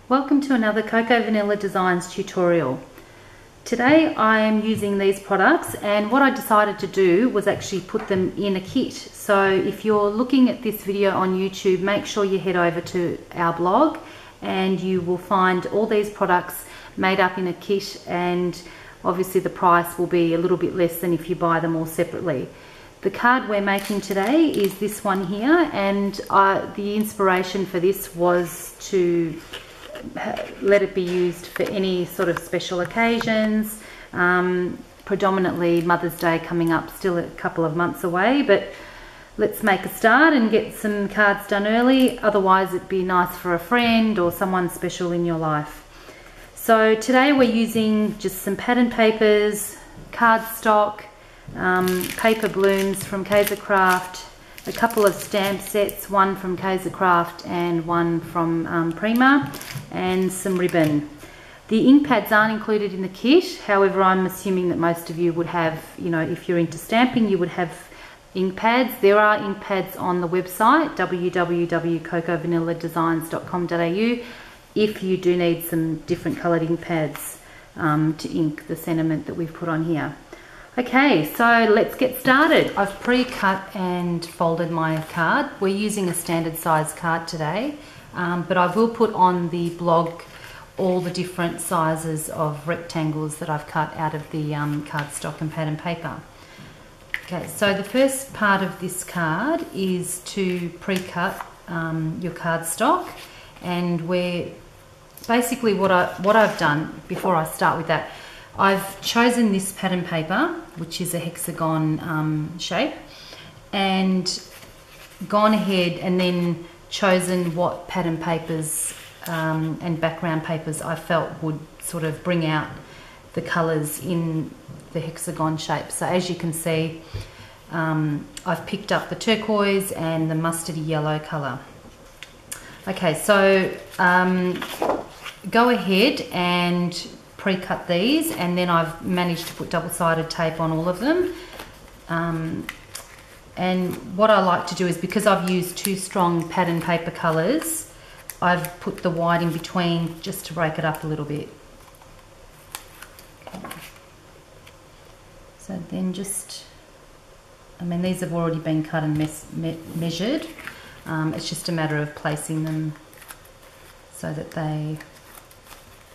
Welcome to another Cocoa Vanilla Designs tutorial. Today I am using these products, and what I decided to do was actually put them in a kit. So if you're looking at this video on YouTube, make sure you head over to our blog and you will find all these products made up in a kit, and obviously the price will be a little bit less than if you buy them all separately. The card we're making today is this one here, and the inspiration for this was to let it be used for any sort of special occasions, predominantly Mother's Day coming up, still a couple of months away, but let's make a start and get some cards done early. Otherwise it'd be nice for a friend or someone special in your life. So today we're using just some pattern papers, cardstock, paper blooms from Kaiser Craft, a couple of stamp sets, one from Kaiser Craft and one from Prima, and some ribbon. The ink pads aren't included in the kit, however I'm assuming that most of you would have, if you're into stamping, you would have ink pads. There are ink pads on the website www.cocovanilladesigns.com.au if you do need some different coloured ink pads to ink the sentiment that we've put on here. Okay, so let's get started. I've pre-cut and folded my card. We're using a standard size card today, but I will put on the blog all the different sizes of rectangles that I've cut out of the cardstock and pattern paper. Okay, so the first part of this card is to pre-cut your cardstock, and we're basically what I've done before I start with that. I've chosen this pattern paper, which is a hexagon shape, and gone ahead and then chosen what pattern papers and background papers I felt would sort of bring out the colours in the hexagon shape. So as you can see, I've picked up the turquoise and the mustardy yellow colour. Okay, so go ahead and pre-cut these, and then I've managed to put double-sided tape on all of them. And what I like to do is, because I've used two strong pattern paper colours, I've put the white in between just to break it up a little bit. Okay. So then these have already been cut and measured. It's just a matter of placing them so that they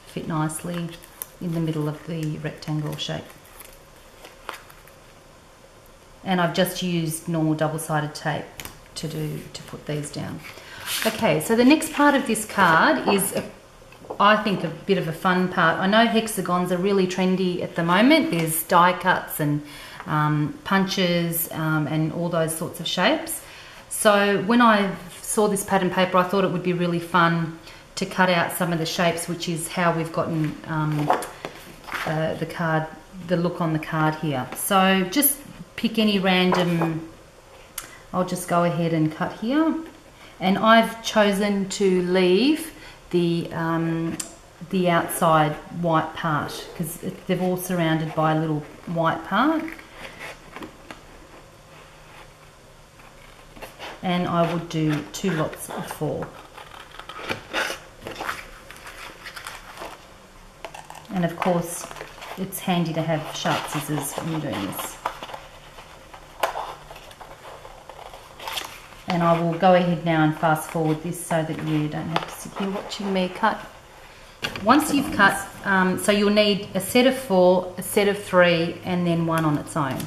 fit nicely in the middle of the rectangle shape. And I've just used normal double-sided tape to put these down. Okay, so the next part of this card is, I think, a bit of a fun part. I know hexagons are really trendy at the moment. There's die cuts and punches and all those sorts of shapes. So when I saw this pattern paper, I thought it would be really fun to cut out some of the shapes, which is how we've gotten the look on the card here. So just pick any random, I'll just go ahead and cut here, and I've chosen to leave the outside white part because they're all surrounded by a little white part, and I would do 2 lots of 4. And of course, it's handy to have sharp scissors when you're doing this. And I will go ahead now and fast forward this so that you don't have to sit here watching me cut. Once you've cut, so you'll need a set of 4, a set of 3, and then 1 on its own.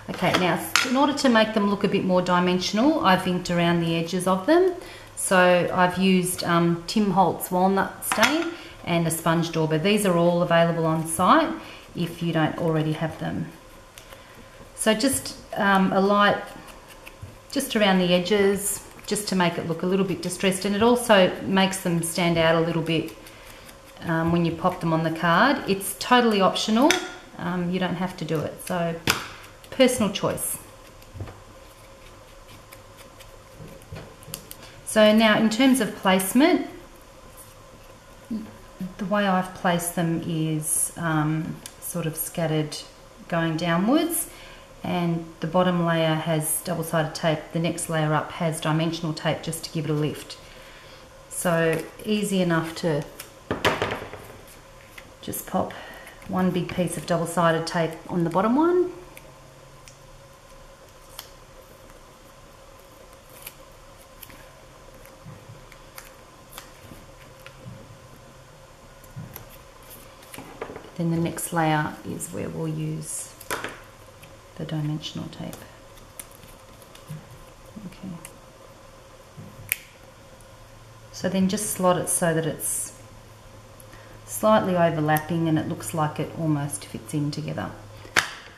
Okay, now in order to make them look a bit more dimensional, I've inked around the edges of them. So I've used Tim Holtz walnut stain and a sponge dauber. These are all available on site if you don't already have them. So just a light just around the edges, just to make it look a little bit distressed, and it also makes them stand out a little bit when you pop them on the card. It's totally optional, you don't have to do it, so personal choice. So now in terms of placement, the way I've placed them is sort of scattered going downwards, and the bottom layer has double-sided tape. The next layer up has dimensional tape just to give it a lift. So easy enough to just pop one big piece of double-sided tape on the bottom one. Then the next layer is where we'll use the dimensional tape. Okay. So then just slot it so that it's slightly overlapping and it looks like it almost fits in together.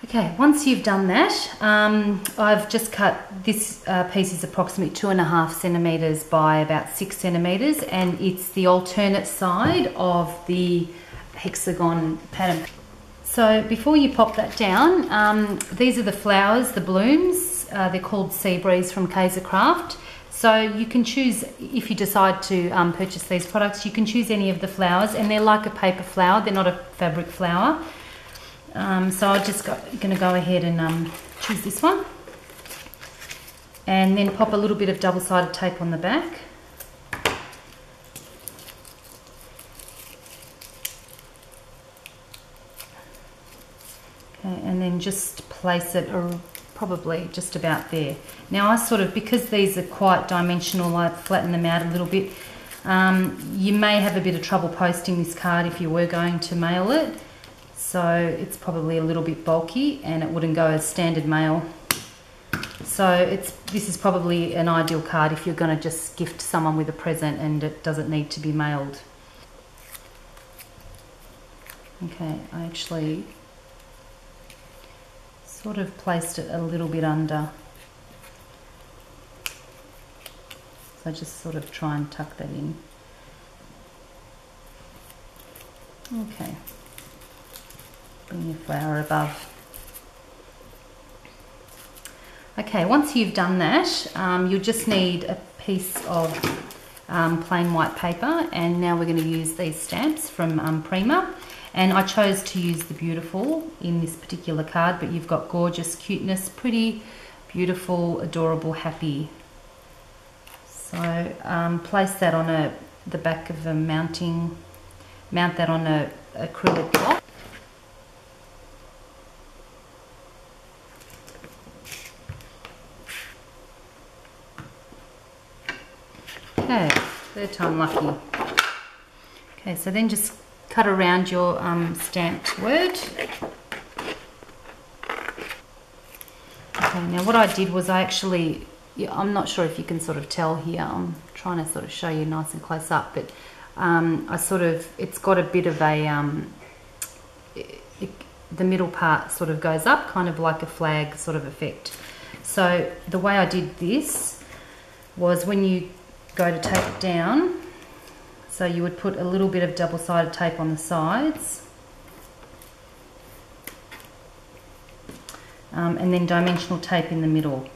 Okay, once you've done that, I've just cut this piece is approximately 2.5 centimeters by about 6 centimeters, and it's the alternate side of the hexagon pattern. So before you pop that down, these are the flowers, the blooms. They're called Sea Breeze from Kaisercraft. So you can choose, if you decide to purchase these products, you can choose any of the flowers, and they're like a paper flower. They're not a fabric flower. So I'm just going to go ahead and choose this one, and then pop a little bit of double-sided tape on the back. Okay, and then just place it probably just about there. Now I sort of, because these are quite dimensional, I flatten them out a little bit. You may have a bit of trouble posting this card if you were going to mail it. So it's probably a little bit bulky and it wouldn't go as standard mail. So this is probably an ideal card if you're going to just gift someone with a present and it doesn't need to be mailed. Okay, I actually sort of placed it a little bit under. So just sort of try and tuck that in. Okay. Bring your flower above. Okay, once you've done that, you'll just need a piece of plain white paper, and now we're going to use these stamps from Prima. And I chose to use the Beautiful in this particular card, but you've got Gorgeous, Cuteness, Pretty, Beautiful, Adorable, Happy. So place that on the back of a mount that on a acrylic block. Okay, third time lucky. Okay, so then just cut around your stamped word. Okay, now what I did was I'm not sure if you can sort of tell here, I'm trying to sort of show you nice and close up, but it's got a bit of a, the middle part sort of goes up, kind of like a flag sort of effect. So the way I did this was when you go to take it down, so you would put a little bit of double-sided tape on the sides, and then dimensional tape in the middle.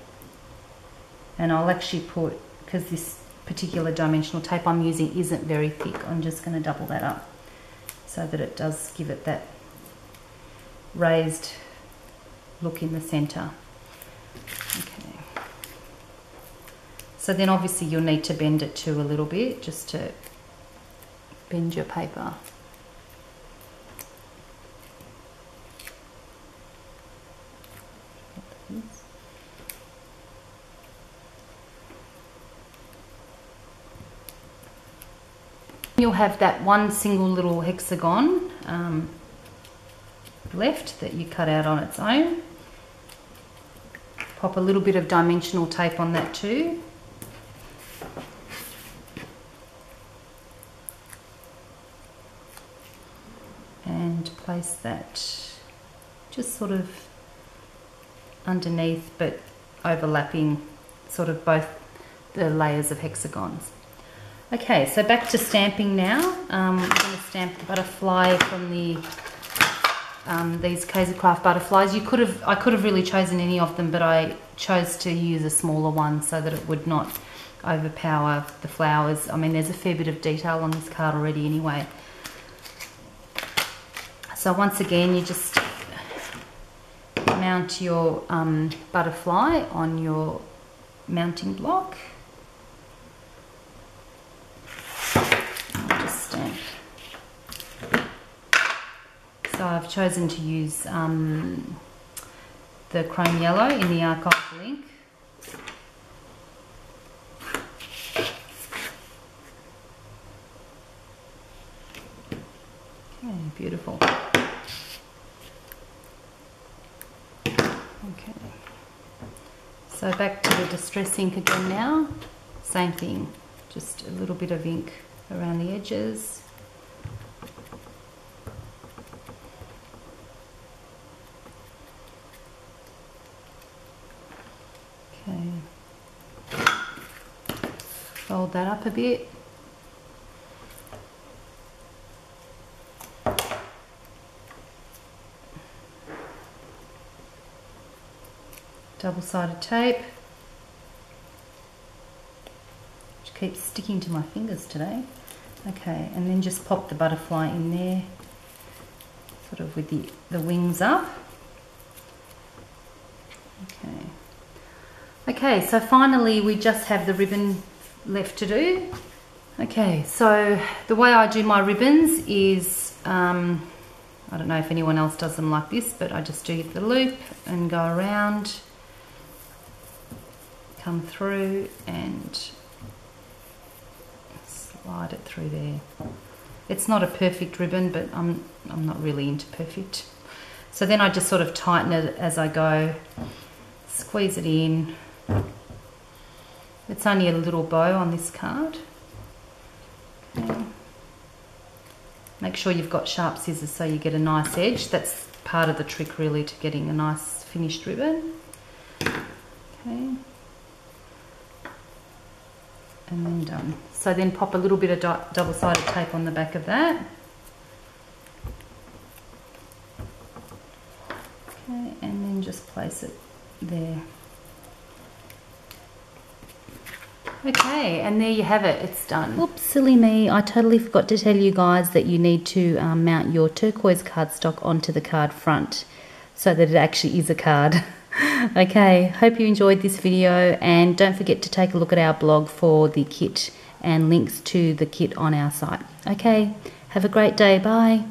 And I'll actually put, because this particular dimensional tape I'm using isn't very thick, I'm just going to double that up so that it does give it that raised look in the center. Okay. So then obviously you'll need to bend it too a little bit, just to bend your paper. You'll have that one single little hexagon left that you cut out on its own. Pop a little bit of dimensional tape on that too. And place that just sort of underneath but overlapping sort of both the layers of hexagons. Okay, so back to stamping now. I'm going to stamp the butterfly from the these Kaisercraft butterflies. I could have really chosen any of them, but I chose to use a smaller one so that it would not overpower the flowers. I mean, there's a fair bit of detail on this card already anyway. So once again, you just mount your butterfly on your mounting block. I've chosen to use the chrome yellow in the archive link. Okay, beautiful. Okay, so back to the distress ink again now. Same thing, just a little bit of ink around the edges. Okay, fold that up a bit. Double-sided tape, which keeps sticking to my fingers today. Okay, and then just pop the butterfly in there, sort of with the wings up. Okay. Okay, so finally we just have the ribbon left to do. Okay, so the way I do my ribbons is, I don't know if anyone else does them like this, but I just do the loop and go around, come through and slide it through there. It's not a perfect ribbon, but I'm not really into perfect. So then I just sort of tighten it as I go, squeeze it in. It's only a little bow on this card. Okay. Make sure you've got sharp scissors so you get a nice edge. That's part of the trick really to getting a nice finished ribbon. Okay. And then done. So then pop a little bit of double-sided tape on the back of that. Okay, and then just place it there. Okay, and there you have it, it's done. Oops, silly me, I totally forgot to tell you guys that you need to mount your turquoise cardstock onto the card front so that it actually is a card. Okay, hope you enjoyed this video, and don't forget to take a look at our blog for the kit and links to the kit on our site. Okay, have a great day, bye.